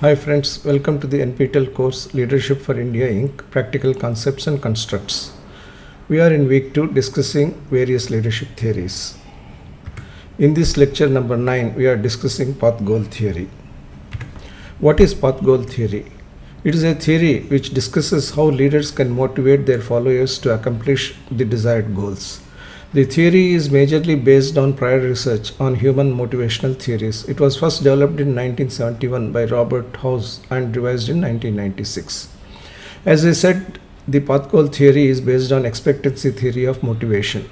Hi friends, welcome to the NPTEL course Leadership for India Inc. Practical Concepts and Constructs. We are in week 2 discussing various leadership theories. In this lecture number 9, we are discussing path goal theory. What is path goal theory? It is a theory which discusses how leaders can motivate their followers to accomplish the desired goals. The theory is majorly based on prior research on human motivational theories. It was first developed in 1971 by Robert House and revised in 1996. As I said, the path goal theory is based on expectancy theory of motivation.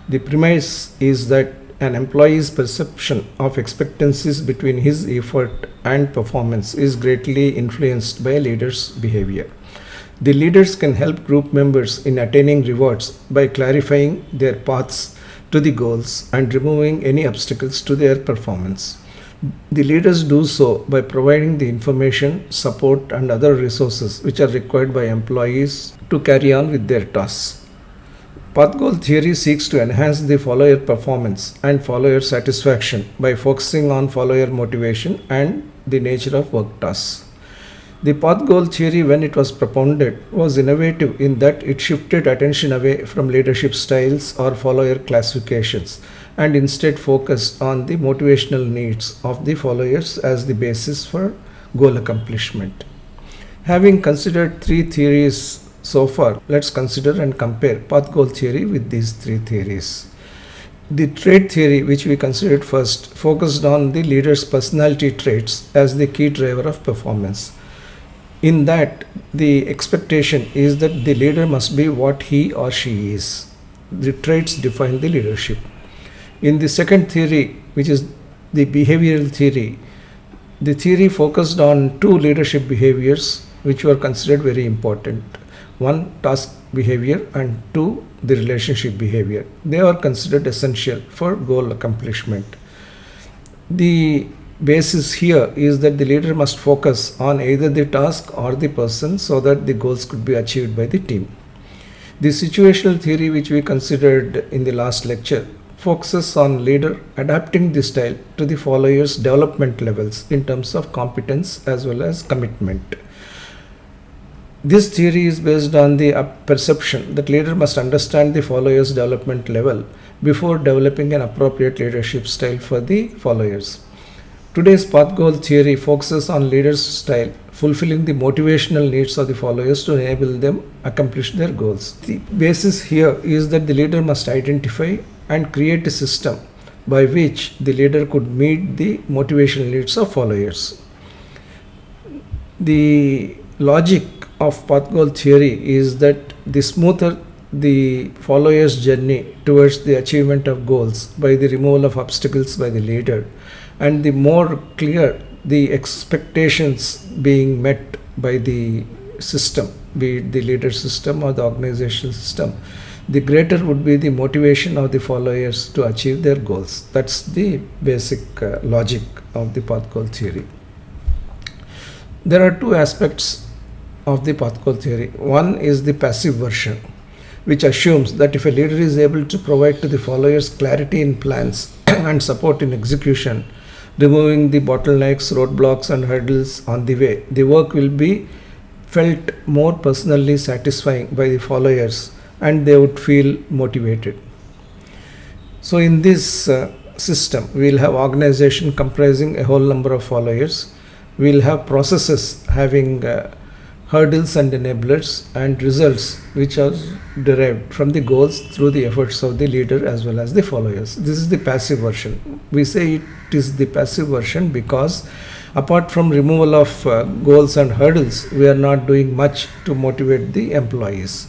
The premise is that an employee's perception of expectancies between his effort and performance is greatly influenced by a leader's behavior. The leaders can help group members in attaining rewards by clarifying their paths to the goals and removing any obstacles to their performance. The leaders do so by providing the information, support, and other resources which are required by employees to carry on with their tasks. Path goal theory seeks to enhance the follower performance and follower satisfaction by focusing on follower motivation and the nature of work tasks. The path goal theory, when it was propounded, was innovative in that it shifted attention away from leadership styles or follower classifications and instead focused on the motivational needs of the followers as the basis for goal accomplishment. Having considered three theories so far, let's consider and compare path goal theory with these three theories. The trait theory, which we considered first, focused on the leader's personality traits as the key driver of performance. In that, the expectation is that the leader must be what he or she is. The traits define the leadership. In the second theory, which is the behavioral theory, the theory focused on two leadership behaviors which were considered very important. One, task behavior, and two, the relationship behavior. They are considered essential for goal accomplishment. The basis here is that the leader must focus on either the task or the person so that the goals could be achieved by the team. The situational theory, which we considered in the last lecture, focuses on leader adapting the style to the followers' development levels in terms of competence as well as commitment. This theory is based on the perception that leader must understand the followers' development level before developing an appropriate leadership style for the followers. Today's path goal theory focuses on leaders' style, fulfilling the motivational needs of the followers to enable them accomplish their goals. The basis here is that the leader must identify and create a system by which the leader could meet the motivational needs of followers. The logic of path goal theory is that the smoother the follower's journey towards the achievement of goals by the removal of obstacles by the leader, and the more clear the expectations being met by the system, be it the leader system or the organizational system, the greater would be the motivation of the followers to achieve their goals. That's the basic logic of the path goal theory. There are two aspects of the path goal theory. One is the passive version, which assumes that if a leader is able to provide to the followers clarity in plans and support in execution, removing the bottlenecks, roadblocks, and hurdles on the way, the work will be felt more personally satisfying by the followers and they would feel motivated. So in this system, we will have organization comprising a whole number of followers. We will have processes having hurdles and enablers, and results which are derived from the goals through the efforts of the leader as well as the followers. This is the passive version. We say it is the passive version because apart from removal of goals and hurdles, we are not doing much to motivate the employees.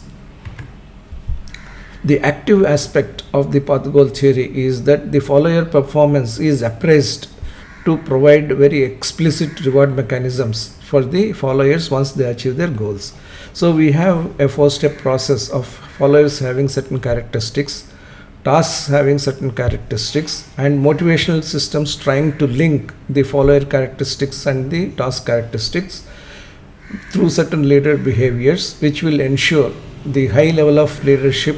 The active aspect of the path goal theory is that the follower performance is appraised to provide very explicit reward mechanisms for the followers once they achieve their goals. So we have a four-step process of followers having certain characteristics, tasks having certain characteristics, and motivational systems trying to link the follower characteristics and the task characteristics through certain leader behaviors, which will ensure the high level of leadership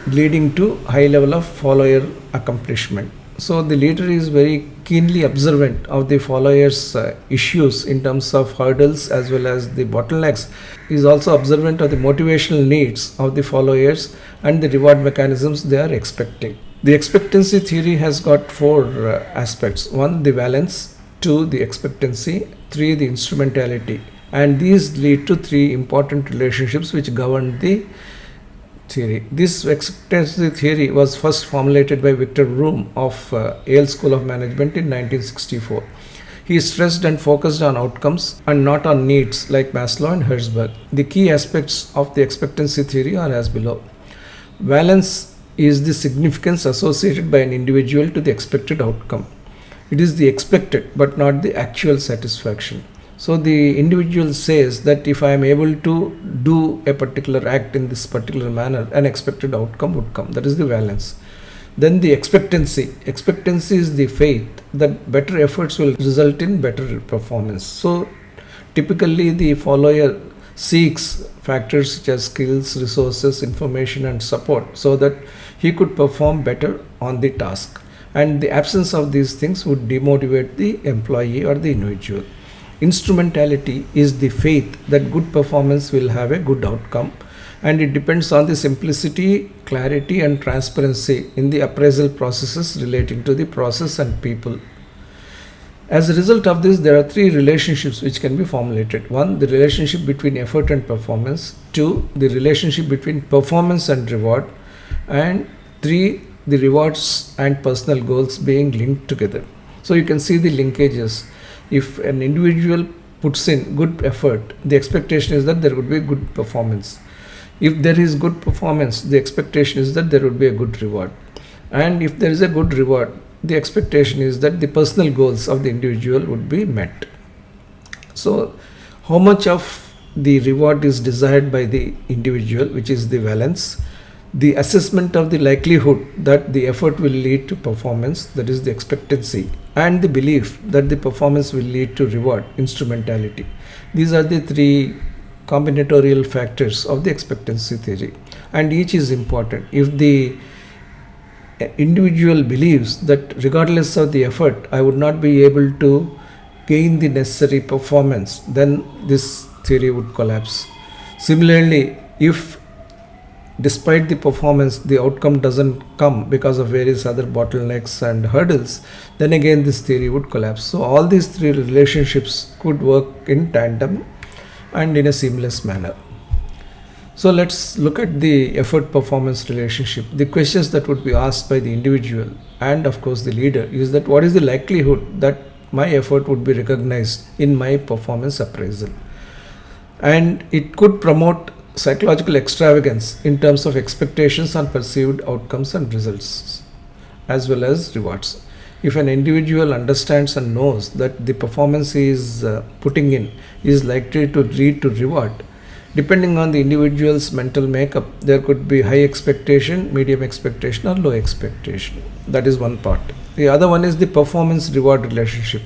leading to high level of follower accomplishment. So the leader is very keenly observant of the followers' issues in terms of hurdles as well as the bottlenecks. He is also observant of the motivational needs of the followers and the reward mechanisms they are expecting. The expectancy theory has got four aspects. One, the valence. Two, the expectancy. Three, the instrumentality. And these lead to three important relationships which govern the theory. This expectancy theory was first formulated by Victor Vroom of Yale School of Management in 1964. He stressed and focused on outcomes and not on needs like Maslow and Herzberg. The key aspects of the expectancy theory are as below. Valence is the significance associated by an individual to the expected outcome. It is the expected but not the actual satisfaction. So the individual says that if I am able to do a particular act in this particular manner, an expected outcome would come. That is the valence. Then the expectancy. Expectancy is the faith that better efforts will result in better performance. So typically the follower seeks factors such as skills, resources, information and support so that he could perform better on the task. And the absence of these things would demotivate the employee or the individual. Instrumentality is the faith that good performance will have a good outcome, and it depends on the simplicity, clarity and transparency in the appraisal processes relating to the process and people. As a result of this, there are three relationships which can be formulated. One, the relationship between effort and performance. Two, the relationship between performance and reward. And three, the rewards and personal goals being linked together. So you can see the linkages. If an individual puts in good effort, the expectation is that there would be good performance. If there is good performance, the expectation is that there would be a good reward. And if there is a good reward, the expectation is that the personal goals of the individual would be met. So how much of the reward is desired by the individual, which is the valence, the assessment of the likelihood that the effort will lead to performance, that is the expectancy, and the belief that the performance will lead to reward, instrumentality. These are the three combinatorial factors of the expectancy theory, and each is important. If the individual believes that regardless of the effort I would not be able to gain the necessary performance, then this theory would collapse. Similarly, if despite the performance the outcome doesn't come because of various other bottlenecks and hurdles, then again this theory would collapse. So all these three relationships could work in tandem and in a seamless manner. So let's look at the effort performance relationship. The questions that would be asked by the individual and of course the leader is that what is the likelihood that my effort would be recognized in my performance appraisal? And it could promote psychological extravagance in terms of expectations on perceived outcomes and results as well as rewards. If an individual understands and knows that the performance he is putting in is likely to lead to reward, depending on the individual's mental makeup, there could be high expectation, medium expectation or low expectation. That is one part. The other one is the performance reward relationship.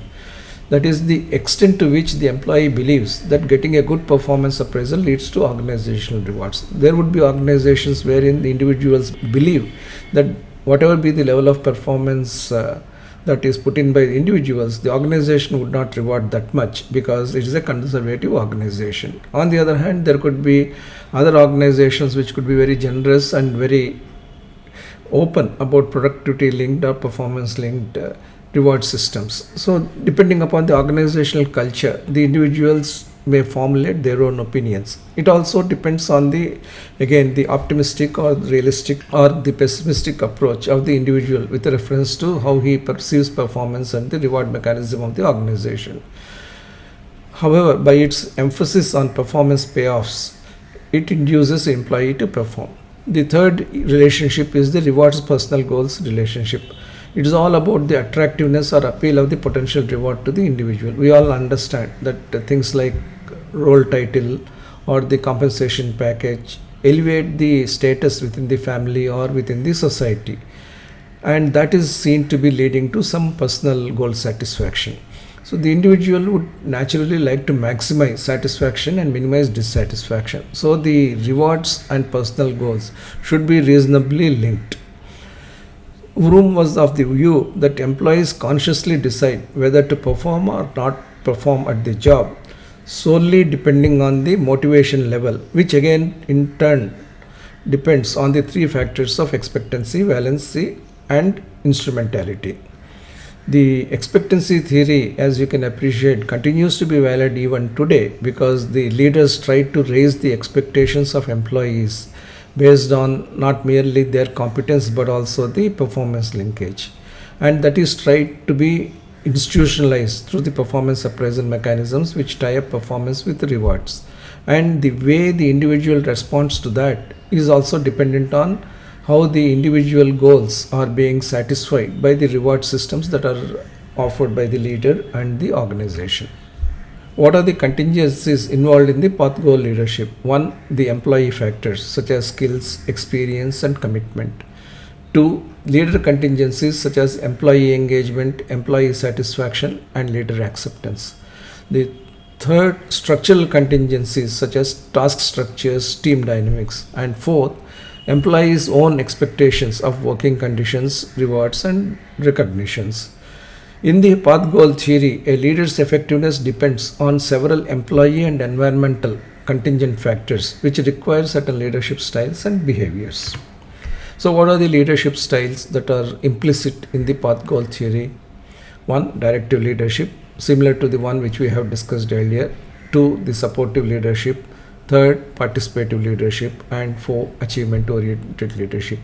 That is the extent to which the employee believes that getting a good performance appraisal leads to organizational rewards. There would be organizations wherein the individuals believe that whatever be the level of performance that is put in by the individuals, the organization would not reward that much because it is a conservative organization. On the other hand, there could be other organizations which could be very generous and very open about productivity linked or performance linked reward systems. So depending upon the organizational culture, the individuals may formulate their own opinions. It also depends on the optimistic or realistic or the pessimistic approach of the individual with reference to how he perceives performance and the reward mechanism of the organization. However, by its emphasis on performance payoffs, it induces the employee to perform. The third relationship is the rewards personal goals relationship. It is all about the attractiveness or appeal of the potential reward to the individual. We all understand that things like role title or the compensation package elevate the status within the family or within the society, and that is seen to be leading to some personal goal satisfaction. So the individual would naturally like to maximize satisfaction and minimize dissatisfaction. So the rewards and personal goals should be reasonably linked. Vroom was of the view that employees consciously decide whether to perform or not perform at the job solely depending on the motivation level, which again in turn depends on the three factors of expectancy, valency, and instrumentality. The expectancy theory, as you can appreciate, continues to be valid even today because the leaders try to raise the expectations of employees based on not merely their competence but also the performance linkage. And that is tried to be institutionalized through the performance appraisal mechanisms which tie up performance with rewards. And the way the individual responds to that is also dependent on how the individual goals are being satisfied by the reward systems that are offered by the leader and the organization. What are the contingencies involved in the path goal leadership? One, the employee factors such as skills, experience, and commitment. Two, leader contingencies such as employee engagement, employee satisfaction, and leader acceptance. The third, structural contingencies such as task structures, team dynamics. And fourth, employees' own expectations of working conditions, rewards, and recognitions. In the path goal theory, a leader's effectiveness depends on several employee and environmental contingent factors which require certain leadership styles and behaviors. So, what are the leadership styles that are implicit in the path goal theory? One, directive leadership, similar to the one which we have discussed earlier. Two, the supportive leadership. Third, participative leadership. And four, achievement oriented leadership.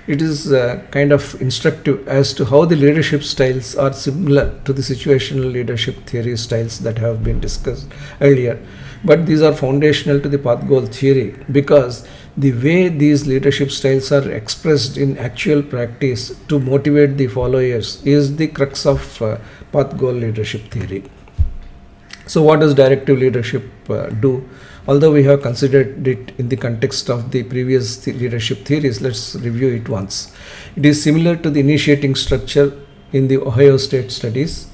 It is kind of instructive as to how the leadership styles are similar to the situational leadership theory styles that have been discussed earlier. But these are foundational to the path goal theory because the way these leadership styles are expressed in actual practice to motivate the followers is the crux of path goal leadership theory. So, what does directive leadership do? Although we have considered it in the context of the previous leadership theories, let's review it once. It is similar to the initiating structure in the Ohio State studies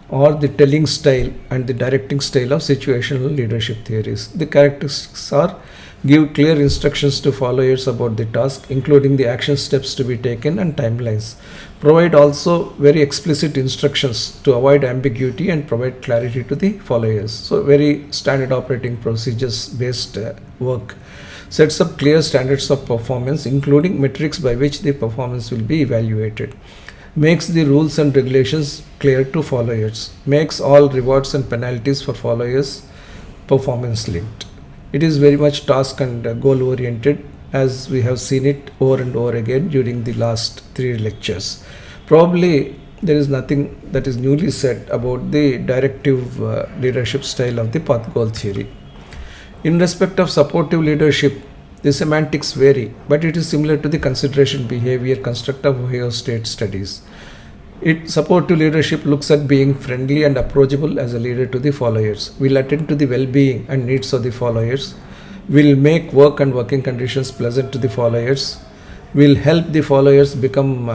or the telling style and the directing style of situational leadership theories. The characteristics are: give clear instructions to followers about the task, including the action steps to be taken and timelines. Provide also very explicit instructions to avoid ambiguity and provide clarity to the followers. So, very standard operating procedures based work. Sets up clear standards of performance, including metrics by which the performance will be evaluated. Makes the rules and regulations clear to followers. Makes all rewards and penalties for followers performance linked. It is very much task and goal oriented, as we have seen it over and over again during the last 3 lectures. Probably there is nothing that is newly said about the directive leadership style of the path goal theory. In respect of supportive leadership, the semantics vary, but it is similar to the consideration behavior construct of Ohio State studies. Supportive leadership looks at being friendly and approachable as a leader to the followers, will attend to the well-being and needs of the followers, will make work and working conditions pleasant to the followers, will help the followers become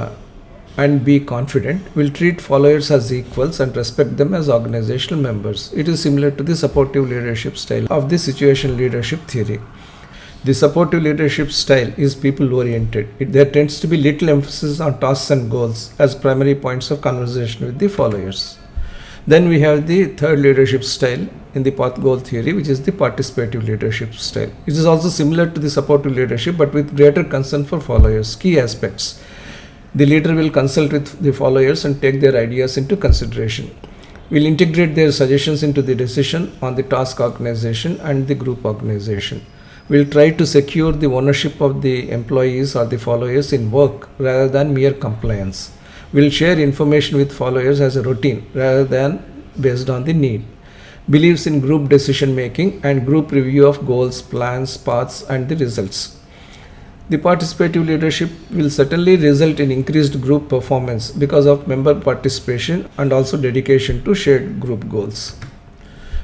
and be confident, will treat followers as equals and respect them as organizational members. It is similar to the supportive leadership style of the situational leadership theory. The supportive leadership style is people oriented. There tends to be little emphasis on tasks and goals as primary points of conversation with the followers. Then we have the third leadership style in the path goal theory, which is the participative leadership style. It is also similar to the supportive leadership but with greater concern for followers. Key aspects: the leader will consult with the followers and take their ideas into consideration. Will integrate their suggestions into the decision on the task organization and the group organization. Will try to secure the ownership of the employees or the followers in work rather than mere compliance. Will share information with followers as a routine rather than based on the need. Believes in group decision making and group review of goals, plans, paths, and the results. The participative leadership will certainly result in increased group performance because of member participation and also dedication to shared group goals.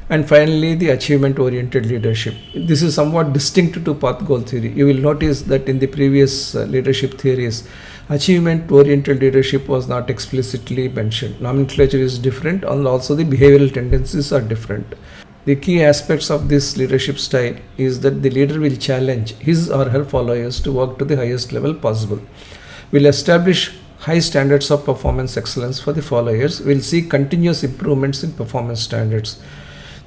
And finally, the achievement-oriented leadership. This is somewhat distinct to path goal theory. You will notice that in the previous leadership theories, achievement-oriented leadership was not explicitly mentioned. Nomenclature is different and also the behavioral tendencies are different. The key aspects of this leadership style is that the leader will challenge his or her followers to work to the highest level possible. Will establish high standards of performance excellence for the followers, will see continuous improvements in performance standards.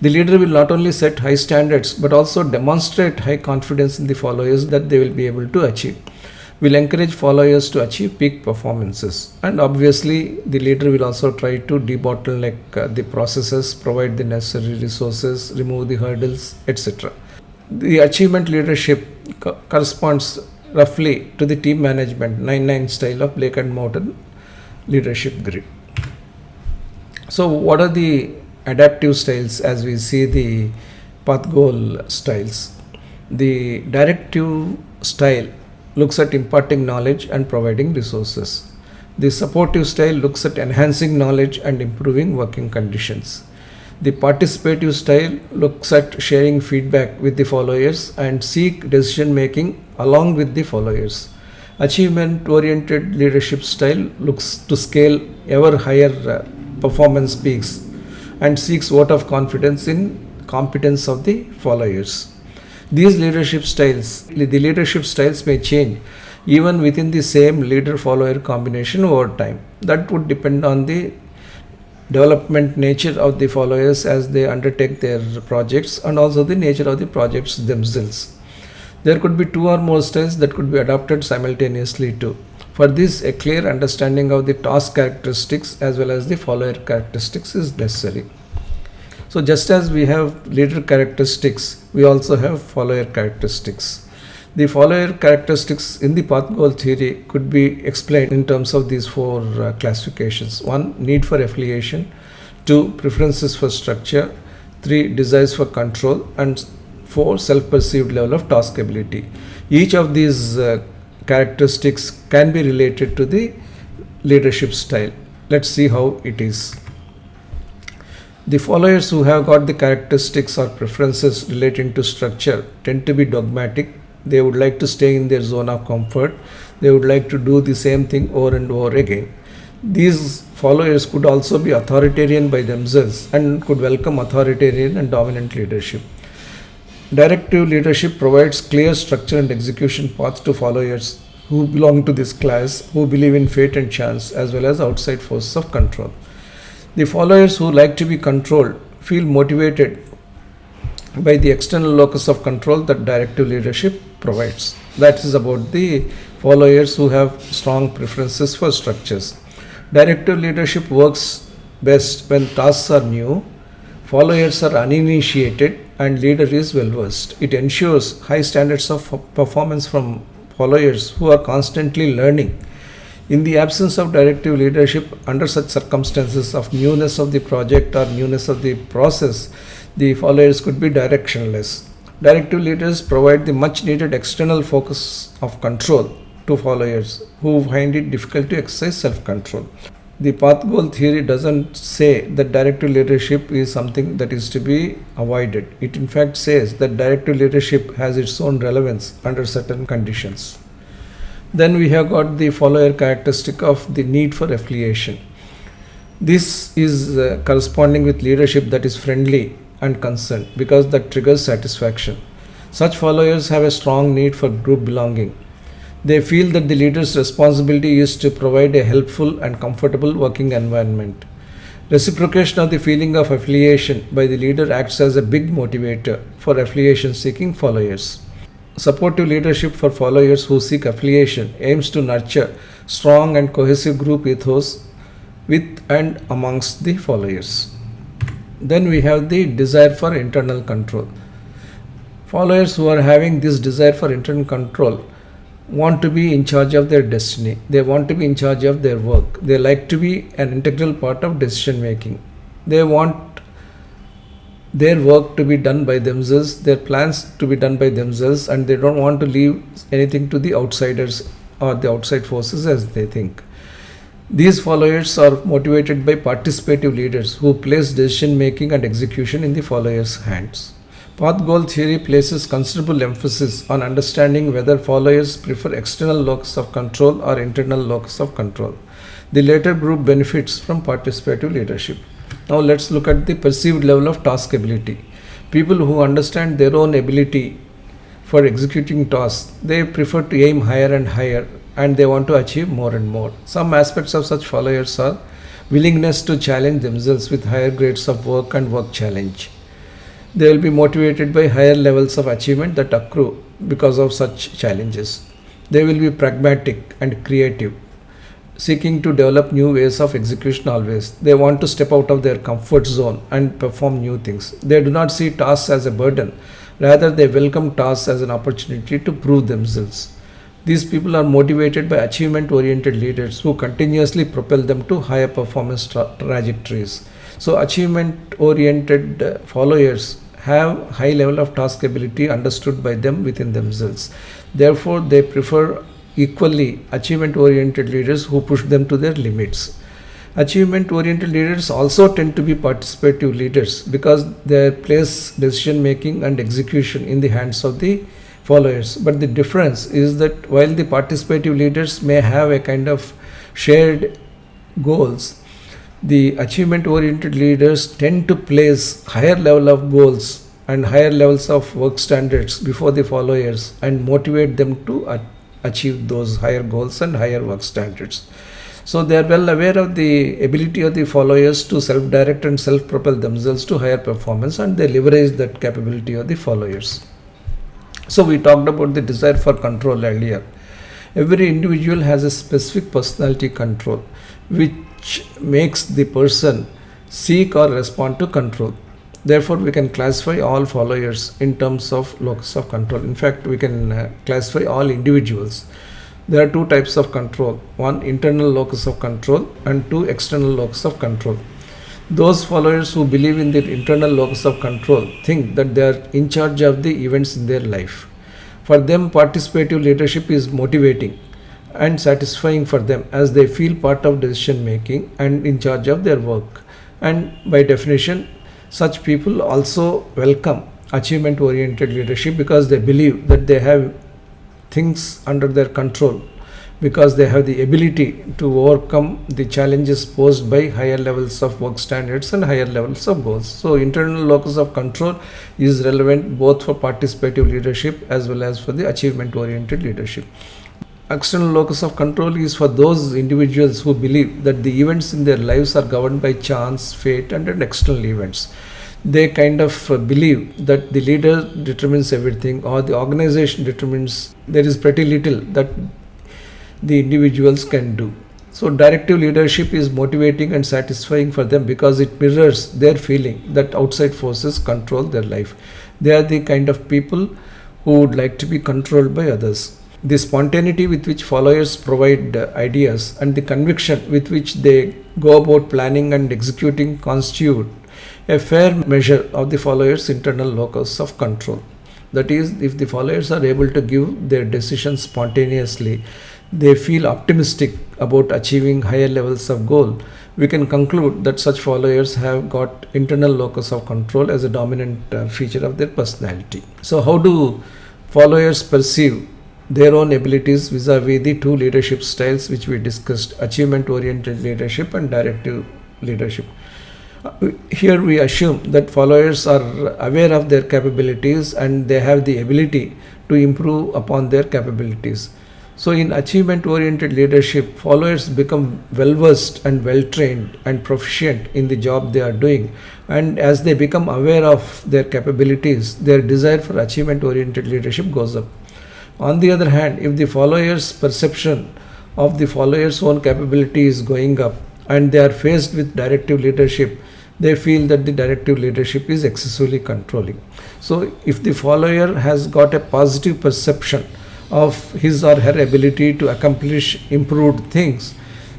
The leader will not only set high standards but also demonstrate high confidence in the followers that they will be able to achieve. Will encourage followers to achieve peak performances, and obviously the leader will also try to debottleneck the processes, provide the necessary resources, remove the hurdles, etc. The achievement leadership corresponds roughly to the team management 9-9 style of Blake and Morton leadership grid. So what are the adaptive styles as we see the path goal styles? The directive style looks at imparting knowledge and providing resources. The supportive style looks at enhancing knowledge and improving working conditions. The participative style looks at sharing feedback with the followers and seek decision making along with the followers. Achievement oriented leadership style looks to scale ever higher performance peaks and seeks vote of confidence in competence of the followers. These leadership styles, the leadership styles may change even within the same leader-follower combination over time. That would depend on the development nature of the followers as they undertake their projects and also the nature of the projects themselves. There could be two or more styles that could be adopted simultaneously too. For this, a clear understanding of the task characteristics as well as the follower characteristics is necessary. So just as we have leader characteristics, we also have follower characteristics. The follower characteristics in the path goal theory could be explained in terms of these four classifications. 1. Need for affiliation. 2. Preferences for structure. 3. Desires for control. And 4. Self-perceived level of task ability. Each of these characteristics can be related to the leadership style. Let's see how it is. The followers who have got the characteristics or preferences relating to structure tend to be dogmatic. They would like to stay in their zone of comfort. They would like to do the same thing over and over again. These followers could also be authoritarian by themselves and could welcome authoritarian and dominant leadership. Directive leadership provides clear structure and execution paths to followers who belong to this class, who believe in fate and chance as well as outside forces of control. The followers who like to be controlled feel motivated by the external locus of control that directive leadership provides. That is about the followers who have strong preferences for structures. Directive leadership works best when tasks are new, followers are uninitiated, and leader is well versed. It ensures high standards of performance from followers who are constantly learning. In the absence of directive leadership, under such circumstances of newness of the project or newness of the process, the followers could be directionless. Directive leaders provide the much needed external focus of control to followers who find it difficult to exercise self-control. The path goal theory doesn't say that directive leadership is something that is to be avoided. It in fact says that directive leadership has its own relevance under certain conditions. Then we have got the follower characteristic of the need for affiliation. This is corresponding with leadership that is friendly and concerned because that triggers satisfaction. Such followers have a strong need for group belonging. They feel that the leader's responsibility is to provide a helpful and comfortable working environment. Reciprocation of the feeling of affiliation by the leader acts as a big motivator for affiliation seeking followers. Supportive leadership for followers who seek affiliation aims to nurture strong and cohesive group ethos with and amongst the followers. Then we have the desire for internal control. Followers who are having this desire for internal control want to be in charge of their destiny. They want to be in charge of their work. They like to be an integral part of decision making. They want their work to be done by themselves, their plans to be done by themselves, and they don't want to leave anything to the outsiders or the outside forces as they think. These followers are motivated by participative leaders who place decision making and execution in the followers' hands. Path goal theory places considerable emphasis on understanding whether followers prefer external locus of control or internal locus of control. The latter group benefits from participative leadership. Now let's look at the perceived level of task ability. People who understand their own ability for executing tasks, they prefer to aim higher and higher and they want to achieve more and more. Some aspects of such followers are willingness to challenge themselves with higher grades of work and work challenge. They will be motivated by higher levels of achievement that accrue because of such challenges. They will be pragmatic and creative, seeking to develop new ways of execution always. They want to step out of their comfort zone and perform new things. They do not see tasks as a burden, rather, they welcome tasks as an opportunity to prove themselves. These people are motivated by achievement oriented leaders who continuously propel them to higher performance trajectories. So, achievement oriented followers have high level of task ability understood by them within themselves. Therefore, they prefer equally achievement oriented leaders who push them to their limits. Achievement oriented leaders also tend to be participative leaders because they place decision making and execution in the hands of the followers. But the difference is that while the participative leaders may have a kind of shared goals, the achievement oriented leaders tend to place higher level of goals and higher levels of work standards before the followers and motivate them to achieve those higher goals and higher work standards. So they are well aware of the ability of the followers to self-direct and self-propel themselves to higher performance, and they leverage that capability of the followers. So we talked about the desire for control earlier. Every individual has a specific personality control which makes the person seek or respond to control. Therefore, we can classify all followers in terms of locus of control. In fact, we can classify all individuals. There are two types of control: one, internal locus of control, and two, external locus of control. Those followers who believe in the internal locus of control think that they are in charge of the events in their life. For them, participative leadership is motivating and satisfying for them as they feel part of decision making and in charge of their work. And by definition, such people also welcome achievement oriented leadership because they believe that they have things under their control, because they have the ability to overcome the challenges posed by higher levels of work standards and higher levels of goals. So internal locus of control is relevant both for participative leadership as well as for the achievement oriented leadership. External locus of control is for those individuals who believe that the events in their lives are governed by chance, fate, and external events. They kind of believe that the leader determines everything, or the organization determines. There is pretty little that the individuals can do. So directive leadership is motivating and satisfying for them because it mirrors their feeling that outside forces control their life. They are the kind of people who would like to be controlled by others. The spontaneity with which followers provide ideas and the conviction with which they go about planning and executing constitute a fair measure of the followers' internal locus of control. That is, if the followers are able to give their decisions spontaneously, they feel optimistic about achieving higher levels of goal, we can conclude that such followers have got internal locus of control as a dominant feature of their personality. So how do followers perceive their own abilities vis-a-vis the two leadership styles which we discussed: achievement oriented leadership and directive leadership? Here we assume that followers are aware of their capabilities and they have the ability to improve upon their capabilities. So in achievement oriented leadership, followers become well versed and well trained and proficient in the job they are doing, and as they become aware of their capabilities, their desire for achievement oriented leadership goes up. On the other hand, if the followers' perception of the followers' own capability is going up and they are faced with directive leadership, they feel that the directive leadership is excessively controlling. So if the follower has got a positive perception of his or her ability to accomplish improved things,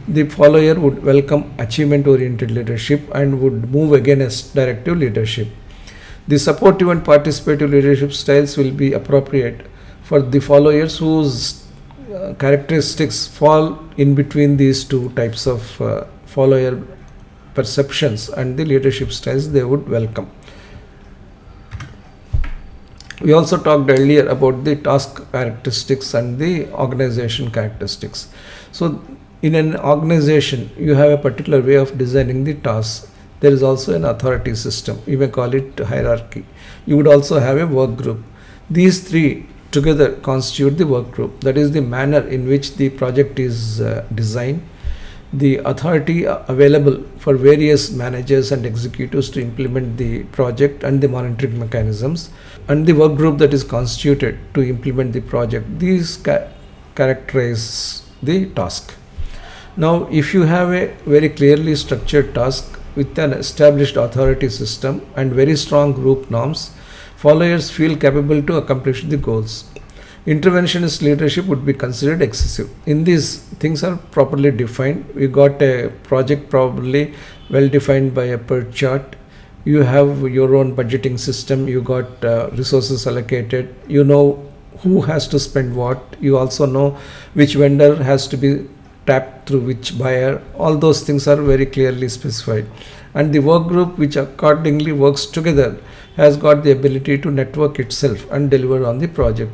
the follower would welcome achievement oriented leadership and would move against directive leadership. The supportive and participative leadership styles will be appropriate for the followers whose characteristics fall in between these two types of follower perceptions and the leadership styles they would welcome. We also talked earlier about the task characteristics and the organization characteristics. So in an organization, you have a particular way of designing the tasks. There is also an authority system. You may call it hierarchy. You would also have a work group. These three together constitute the work group. That is the manner in which the project is designed, the authority available for various managers and executives to implement the project, and the monitoring mechanisms, and the work group that is constituted to implement the project. These characterize the task. Now, if you have a very clearly structured task with an established authority system and very strong group norms, followers feel capable to accomplish the goals. Interventionist leadership would be considered excessive. In these, things are properly defined. We got a project probably well defined by a PERT chart. You have your own budgeting system. You got resources allocated. You know who has to spend what. You also know which vendor has to be tapped through which buyer. All those things are very clearly specified. And the work group, which accordingly works together, has got the ability to network itself and deliver on the project.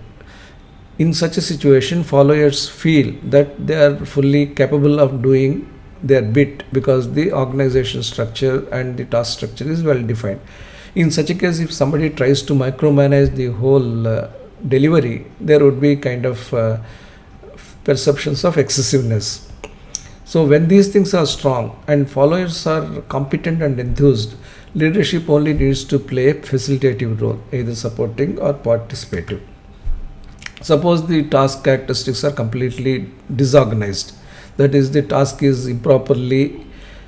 In such a situation, followers feel that they are fully capable of doing their bit because the organization structure and the task structure is well defined. In such a case, if somebody tries to micromanage the whole delivery, there would be kind of perceptions of excessiveness. So when these things are strong and followers are competent and enthused, leadership only needs to play a facilitative role, either supporting or participative. Suppose the task characteristics are completely disorganized, that is, the task is improperly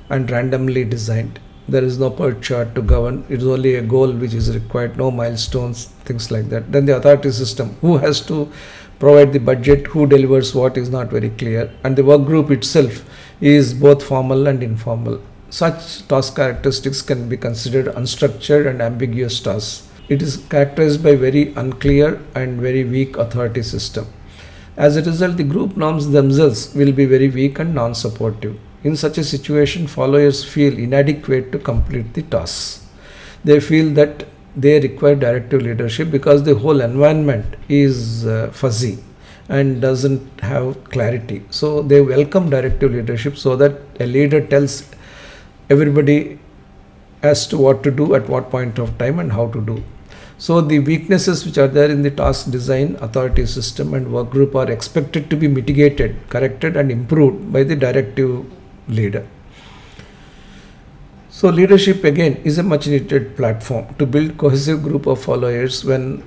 and randomly designed. There is no PERT chart to govern, it is only a goal which is required, no milestones, things like that. Then the authority system, who has to provide the budget, who delivers what, is not very clear, and the work group itself is both formal and informal. Such task characteristics can be considered unstructured and ambiguous tasks. It is characterized by very unclear and very weak authority system. As a result, the group norms themselves will be very weak and non-supportive. In such a situation, followers feel inadequate to complete the tasks. They feel that they require directive leadership because the whole environment is fuzzy and doesn't have clarity. So they welcome directive leadership so that a leader tells everybody as to what to do at what point of time and how to do. So the weaknesses which are there in the task design, authority system and work group are expected to be mitigated, corrected and improved by the directive leader. So leadership again is a much needed platform to build cohesive group of followers when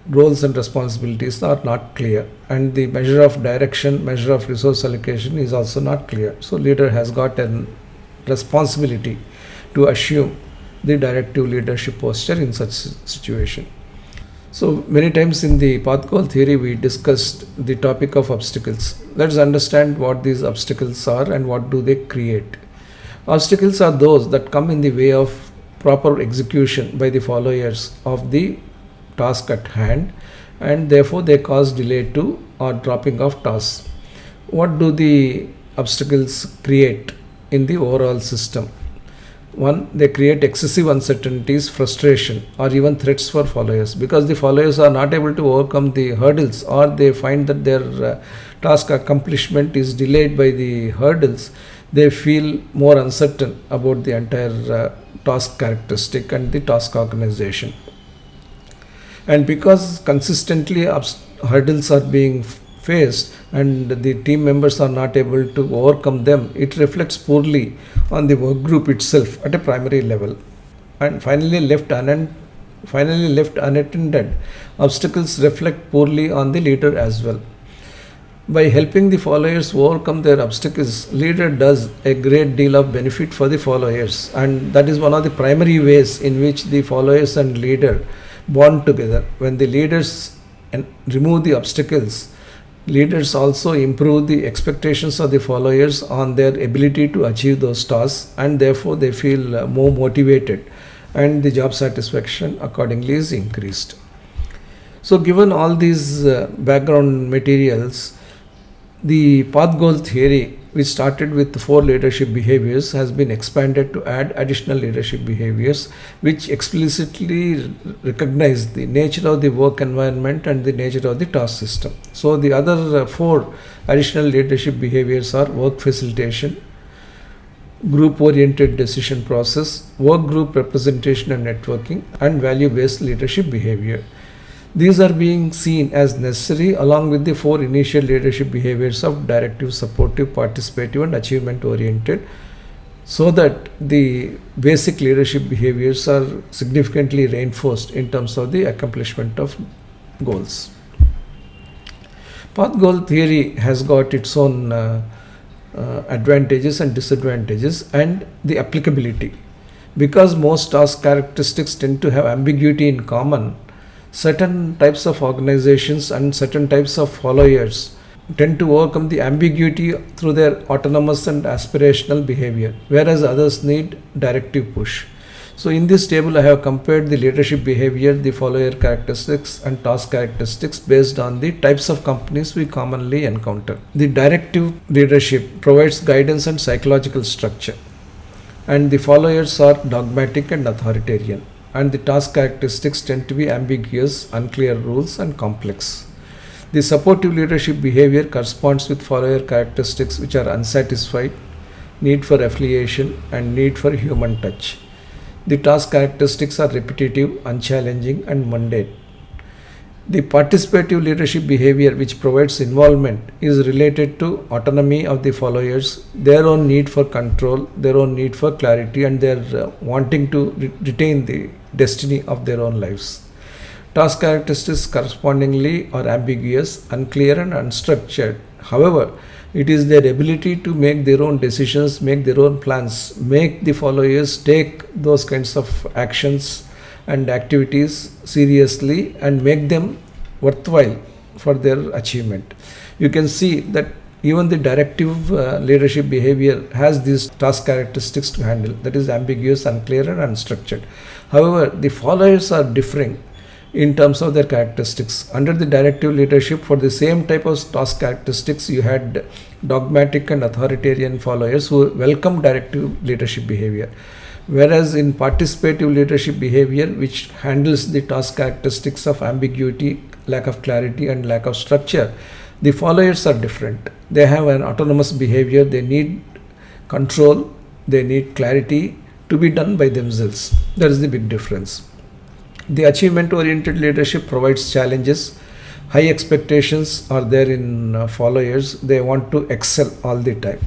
roles and responsibilities are not clear, and the measure of direction, measure of resource allocation is also not clear. So leader has got a responsibility to assume the directive leadership posture in such situation. So many times in the path goal theory we discussed the topic of obstacles. Let's understand what these obstacles are and what do they create. Obstacles are those that come in the way of proper execution by the followers of the task at hand, and therefore they cause delay to or dropping of tasks. What do the obstacles create in the overall system? One, they create excessive uncertainties, frustration, or even threats for followers because the followers are not able to overcome the hurdles, or they find that their task accomplishment is delayed by the hurdles. They feel more uncertain about the entire task characteristic and the task organization. And because consistently hurdles are being faced and the team members are not able to overcome them, it reflects poorly on the work group itself at a primary level. And finally left unattended, obstacles reflect poorly on the leader as well. By helping the followers overcome their obstacles, leader does a great deal of benefit for the followers, and that is one of the primary ways in which the followers and leader bond together. When the leaders remove the obstacles, leaders also improve the expectations of the followers on their ability to achieve those tasks, and therefore they feel more motivated and the job satisfaction accordingly is increased. So given all these background materials, the path goal theory, which started with 4 leadership behaviors, has been expanded to add additional leadership behaviors which explicitly recognize the nature of the work environment and the nature of the task system. So the other 4 additional leadership behaviors are work facilitation, group oriented decision process, work group representation and networking, and value based leadership behavior. These are being seen as necessary along with the four initial leadership behaviors of directive, supportive, participative, and achievement oriented, so that the basic leadership behaviors are significantly reinforced in terms of the accomplishment of goals. Path goal theory has got its own advantages and disadvantages, and the applicability. Because most task characteristics tend to have ambiguity in common, certain types of organizations and certain types of followers tend to overcome the ambiguity through their autonomous and aspirational behavior, whereas others need directive push. So in this table I have compared the leadership behavior, the follower characteristics and task characteristics based on the types of companies we commonly encounter. The directive leadership provides guidance and psychological structure, and the followers are dogmatic and authoritarian, and the task characteristics tend to be ambiguous, unclear rules, and complex. The supportive leadership behavior corresponds with follower characteristics which are unsatisfied, need for affiliation, and need for human touch. The task characteristics are repetitive, unchallenging, and mundane. The participative leadership behavior, which provides involvement, is related to autonomy of the followers, their own need for control, their own need for clarity, and their wanting to retain the destiny of their own lives. Task characteristics correspondingly are ambiguous, unclear, and unstructured. However, it is their ability to make their own decisions, make their own plans, make the followers take those kinds of actions and activities seriously and make them worthwhile for their achievement. You can see that even the directive leadership behavior has these task characteristics to handle, that is ambiguous, unclear, and unstructured. However, the followers are differing in terms of their characteristics. Under the directive leadership, for the same type of task characteristics, you had dogmatic and authoritarian followers who welcome directive leadership behavior. Whereas in participative leadership behavior, which handles the task characteristics of ambiguity, lack of clarity, and lack of structure, the followers are different. They have an autonomous behavior, they need control, they need clarity to be done by themselves. That is the big difference. The achievement-oriented leadership provides challenges. High expectations are there in followers. They want to excel all the time.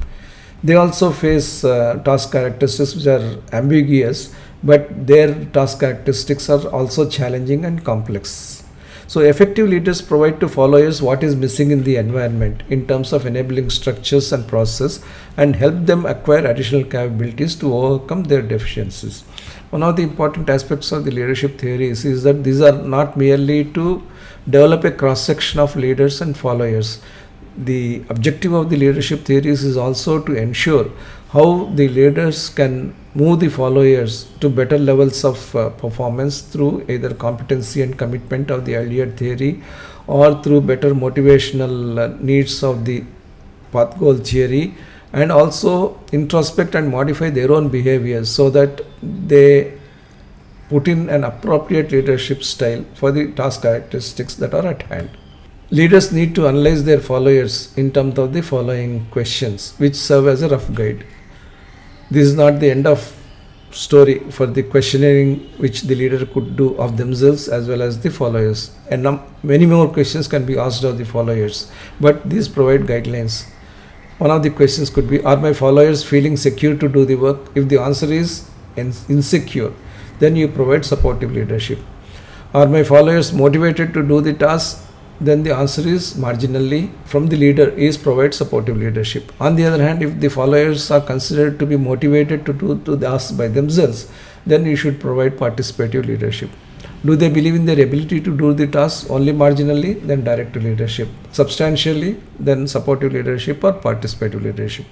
They also face task characteristics which are ambiguous, but their task characteristics are also challenging and complex. So effective leaders provide to followers what is missing in the environment in terms of enabling structures and process, and help them acquire additional capabilities to overcome their deficiencies. One of the important aspects of the leadership theories is that these are not merely to develop a cross-section of leaders and followers. The objective of the leadership theories is also to ensure how the leaders can move the followers to better levels of performance through either competency and commitment of the earlier theory, or through better motivational needs of the path goal theory, and also introspect and modify their own behaviors so that they put in an appropriate leadership style for the task characteristics that are at hand. Leaders need to analyze their followers in terms of the following questions, which serve as a rough guide. This is not the end of story for the questioning which the leader could do of themselves as well as the followers. And many more questions can be asked of the followers, but these provide guidelines. One of the questions could be, are my followers feeling secure to do the work? If the answer is insecure, then you provide supportive leadership. Are my followers motivated to do the task? Then the answer is marginally from the leader is provide supportive leadership. On the other hand, if the followers are considered to be motivated to do the task by themselves, then you should provide participative leadership. Do they believe in their ability to do the task only marginally? Then directive leadership. Substantially, then supportive leadership or participative leadership.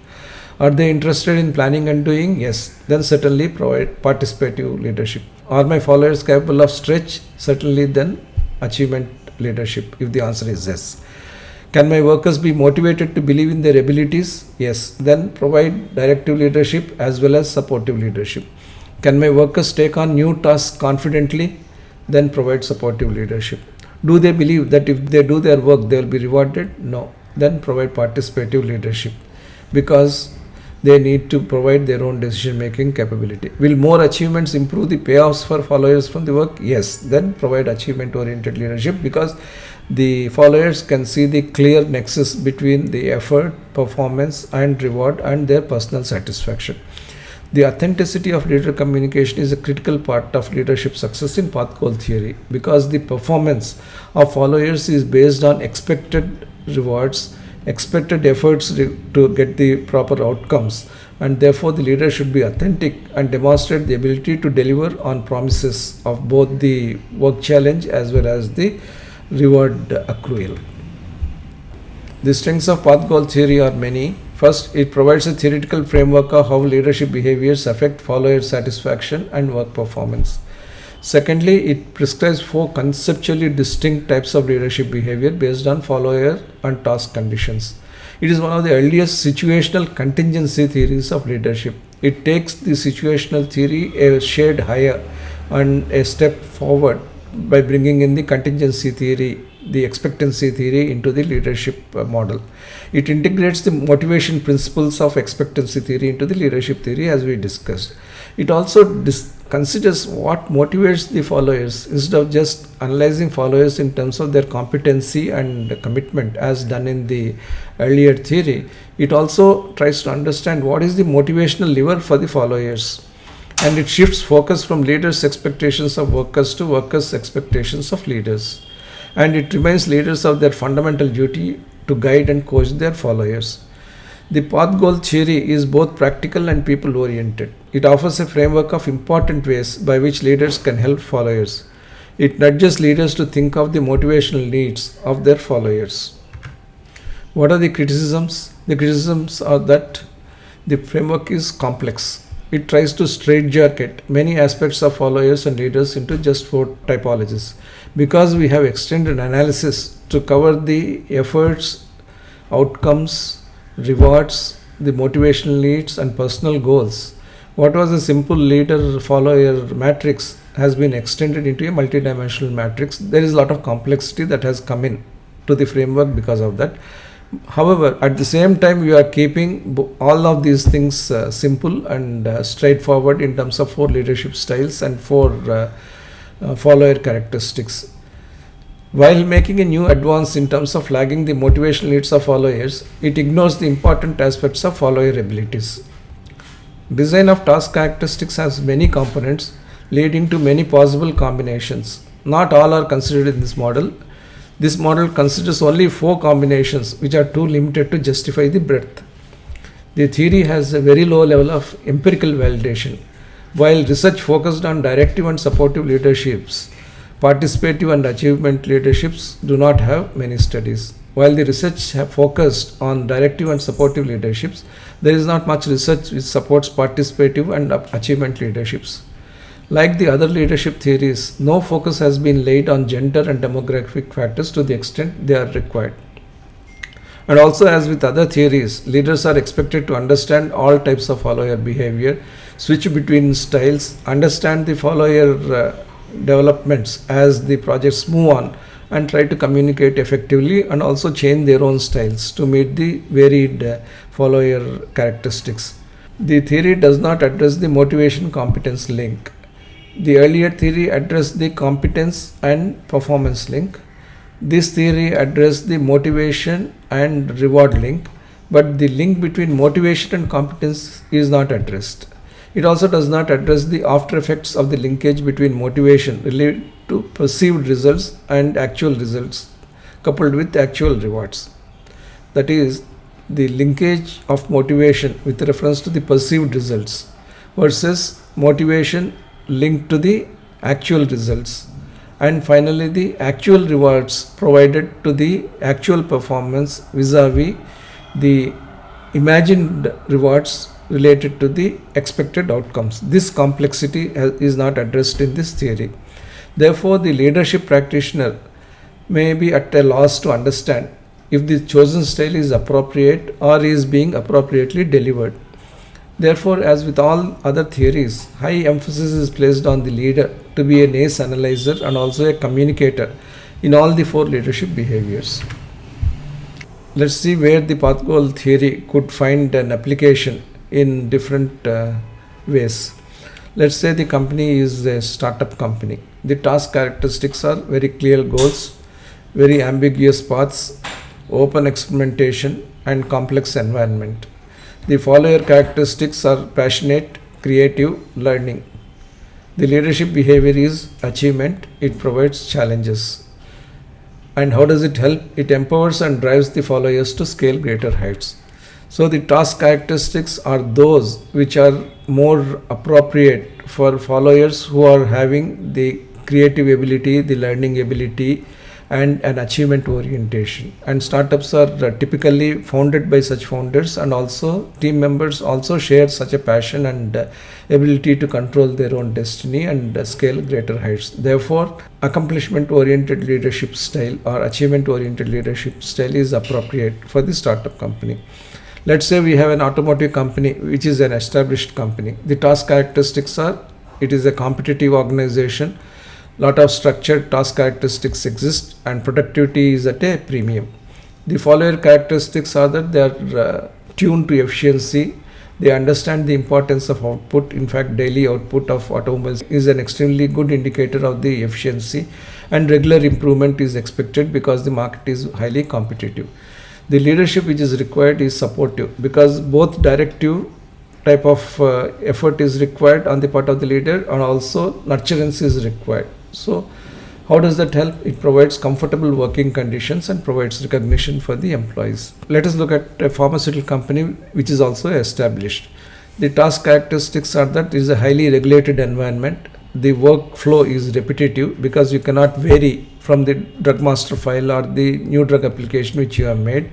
Are they interested in planning and doing? Yes. Then certainly provide participative leadership. Are my followers capable of stretch? Certainly then achievement leadership, if the answer is yes. Can my workers be motivated to believe in their abilities? Yes. Then provide directive leadership as well as supportive leadership. Can my workers take on new tasks confidently? Then provide supportive leadership. Do they believe that if they do their work, they will be rewarded? No. Then provide participative leadership. Because they need to provide their own decision making capability. Will more achievements improve the payoffs for followers from the work? Yes, then provide achievement oriented leadership, because the followers can see the clear nexus between the effort, performance and reward and their personal satisfaction. The authenticity of leader communication is a critical part of leadership success in path goal theory, because the performance of followers is based on expected rewards, expected efforts to get the proper outcomes, and therefore the leader should be authentic and demonstrate the ability to deliver on promises of both the work challenge as well as the reward accrual. The strengths of path goal theory are many. First, it provides a theoretical framework of how leadership behaviors affect follower satisfaction and work performance. Secondly, it prescribes 4 conceptually distinct types of leadership behavior based on follower and task conditions. It is one of the earliest situational contingency theories of leadership. It takes the situational theory a shade higher and a step forward by bringing in the contingency theory, the expectancy theory into the leadership model. It integrates the motivation principles of expectancy theory into the leadership theory, as we discussed. It also considers what motivates the followers instead of just analyzing followers in terms of their competency and commitment as done in the earlier theory. It also tries to understand what is the motivational lever for the followers, and it shifts focus from leaders' expectations of workers to workers' expectations of leaders, and it reminds leaders of their fundamental duty to guide and coach their followers. The path goal theory is both practical and people oriented. It offers a framework of important ways by which leaders can help followers. It nudges leaders to think of the motivational needs of their followers. What are the criticisms? The criticisms are that the framework is complex. It tries to straitjacket many aspects of followers and leaders into just 4 typologies. Because we have extended analysis to cover the efforts, outcomes, rewards, the motivational needs and personal goals, what was a simple leader follower matrix has been extended into a multidimensional matrix. There is a lot of complexity that has come in to the framework because of that. However, at the same time, we are keeping all of these things simple and straightforward in terms of 4 leadership styles and 4 follower characteristics. While making a new advance in terms of flagging the motivational needs of followers, it ignores the important aspects of follower abilities. Design of task characteristics has many components leading to many possible combinations. Not all are considered in this model. This model considers only 4 combinations, which are too limited to justify the breadth. The theory has a very low level of empirical validation. While research focused on directive and supportive leaderships, participative and achievement leaderships do not have many studies. While the research have focused on directive and supportive leaderships, there is not much research which supports participative and achievement leaderships. Like the other leadership theories, no focus has been laid on gender and demographic factors to the extent they are required. And also, as with other theories, leaders are expected to understand all types of follower behavior, switch between styles, understand the follower developments as the projects move on, and try to communicate effectively and also change their own styles to meet the varied follower characteristics. The theory does not address the motivation competence link. The earlier theory addressed the competence and performance link. This theory addressed the motivation and reward link, but the link between motivation and competence is not addressed. It also does not address the after effects of the linkage between motivation related to perceived results and actual results coupled with actual rewards. That is, the linkage of motivation with reference to the perceived results versus motivation linked to the actual results, and finally the actual rewards provided to the actual performance vis-a-vis the imagined rewards related to the expected outcomes. This complexity is not addressed in this theory. Therefore, the leadership practitioner may be at a loss to understand if the chosen style is appropriate or is being appropriately delivered. Therefore, as with all other theories, high emphasis is placed on the leader to be an ace analyzer and also a communicator in all the 4 leadership behaviors. Let's see where the path goal theory could find an application in different ways. Let's say the company is a startup company. The task characteristics are very clear goals, very ambiguous paths, open experimentation, and complex environment. The follower characteristics are passionate, creative, learning. The leadership behavior is achievement, it provides challenges. And how does it help? It empowers and drives the followers to scale greater heights. So the task characteristics are those which are more appropriate for followers who are having the creative ability, the learning ability, and an achievement orientation. And startups are typically founded by such founders, and also team members also share such a passion and ability to control their own destiny and scale greater heights. Therefore, accomplishment oriented leadership style or achievement oriented leadership style is appropriate for the startup company. Let's say we have an automotive company which is an established company. The task characteristics are, it is a competitive organization, lot of structured task characteristics exist, and productivity is at a premium. The follower characteristics are that they are tuned to efficiency, they understand the importance of output. In fact, daily output of automobiles is an extremely good indicator of the efficiency, and regular improvement is expected because the market is highly competitive. The leadership which is required is supportive, because both directive type of effort is required on the part of the leader, and also nurturance is required. So how does that help? It provides comfortable working conditions and provides recognition for the employees. Let us look at a pharmaceutical company which is also established. The task characteristics are that it is a highly regulated environment. The workflow is repetitive because you cannot vary from the drug master file or the new drug application which you have made.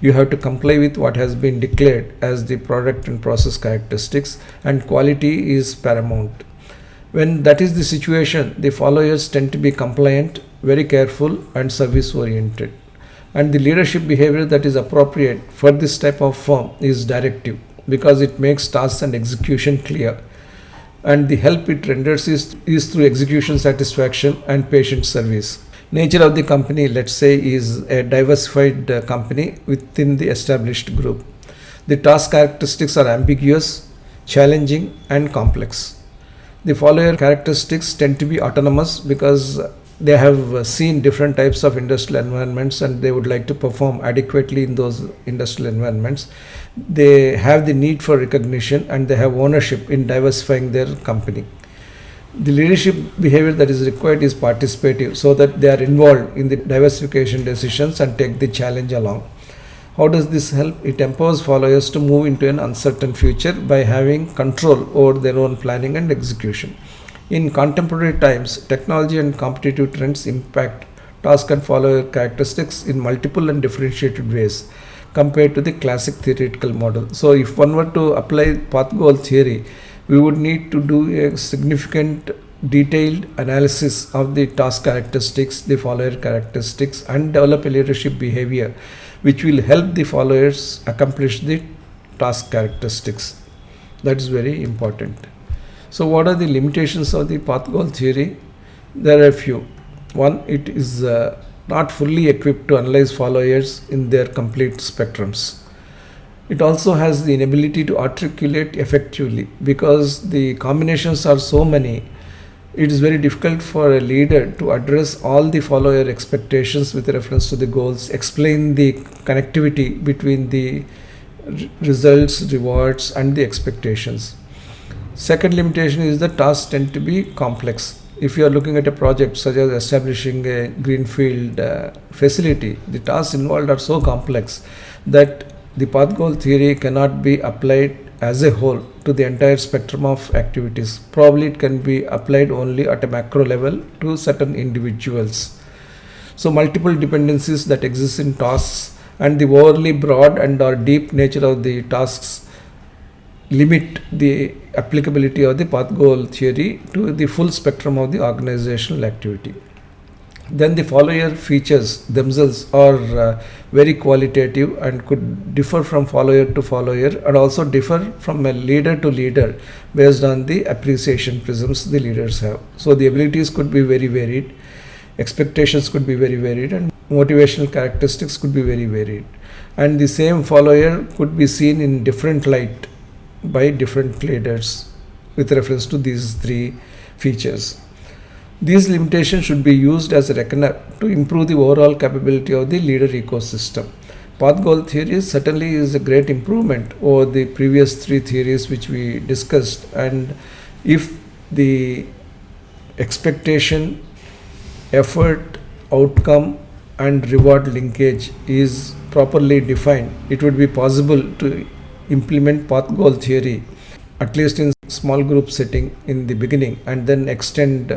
You have to comply with what has been declared as the product and process characteristics, and quality is paramount. When that is the situation, the followers tend to be compliant, very careful, and service oriented. And the leadership behavior that is appropriate for this type of firm is directive, because it makes tasks and execution clear. And the help it renders is through execution satisfaction and patient service. Nature of the company, let's say, is a diversified company within the established group. The task characteristics are ambiguous, challenging, and complex. The follower characteristics tend to be autonomous because they have seen different types of industrial environments and they would like to perform adequately in those industrial environments. They have the need for recognition and they have ownership in diversifying their company. The leadership behavior that is required is participative, so that they are involved in the diversification decisions and take the challenge along. How does this help? It empowers followers to move into an uncertain future by having control over their own planning and execution. In contemporary times, technology and competitive trends impact task and follower characteristics in multiple and differentiated ways compared to the classic theoretical model. So if one were to apply path goal theory, we would need to do a significant detailed analysis of the task characteristics, the follower characteristics, and develop a leadership behavior which will help the followers accomplish the task characteristics. That is very important. So what are the limitations of the path goal theory? There are a few. One, it is not fully equipped to analyze followers in their complete spectrums. It also has the inability to articulate effectively because the combinations are so many. It is very difficult for a leader to address all the follower expectations with reference to the goals, explain the connectivity between the results, rewards, and the expectations. Second limitation is that tasks tend to be complex. If you are looking at a project such as establishing a greenfield facility, the tasks involved are so complex that the path goal theory cannot be applied as a whole to the entire spectrum of activities. Probably it can be applied only at a macro level to certain individuals. So multiple dependencies that exist in tasks and the overly broad and or deep nature of the tasks limit the applicability of the path goal theory to the full spectrum of the organizational activity. Then the follower features themselves are very qualitative and could differ from follower to follower and also differ from a leader to leader based on the appreciation prisms the leaders have. So the abilities could be very varied, expectations could be very varied, and motivational characteristics could be very varied. And the same follower could be seen in different light by different leaders with reference to these three features. These limitations should be used as a reckoner to improve the overall capability of the leader ecosystem. Path goal theory certainly is a great improvement over the previous three theories which we discussed, and if the expectation, effort, outcome and reward linkage is properly defined, it would be possible to implement path goal theory at least in small group setting in the beginning, and then extend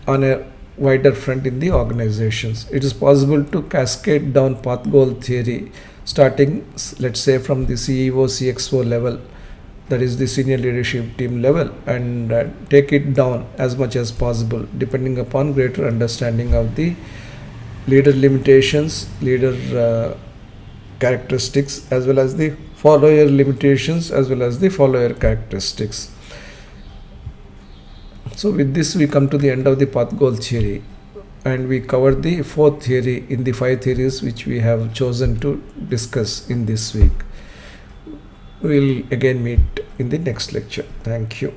on a wider front in the organizations. It is possible to cascade down path goal theory starting, let's say, from the CEO CXO level, that is the senior leadership team level, and take it down as much as possible depending upon greater understanding of the leader limitations, leader characteristics, as well as the follower limitations, as well as the follower characteristics. So with this we come to the end of the path goal theory, and we covered the fourth theory in the five theories which we have chosen to discuss in this week. We will again meet in the next lecture. Thank you.